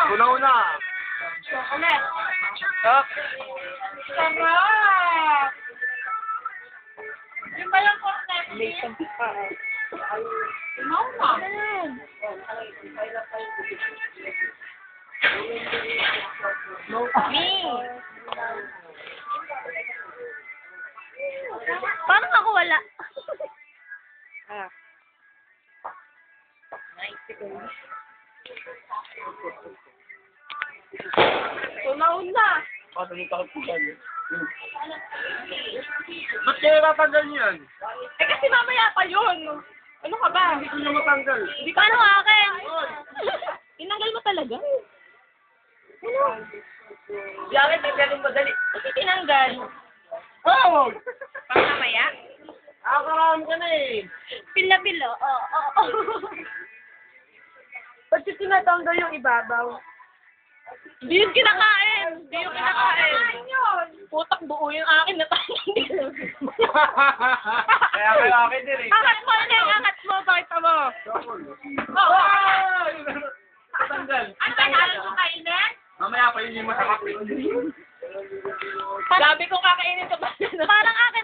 Una-una. Ulit. Stop. Sarap! Yung ba yung pork na yun? No, ma. Me. Parang ako wala. Una-una. Takot po yan. Ba't kaya tatanggal niyan? Eh kasi mamaya pa yun. Ano ka ba? Hindi ko niya matanggal. Hindi ka Paano akin? Tinanggal mo talaga? Bakit tanggalin mo dali? Kasi tinanggal. Oh! Pang mamaya? Akaram ka na eh. Pila-pilo. Oo. Ba't yung tinatanggal yung ibabaw? Hindi yun kinakain. Hindi yun kinakain. Putak buo yung akin na tanggal. Kaya kayo akin din eh. Angat mo, Len. Angat mo. Pakita mo. Oh! Tanggal. Ang tagal ko kainin? Mamaya pa yun yung masakap. Sabi ko kakainin ka ba? Parang akin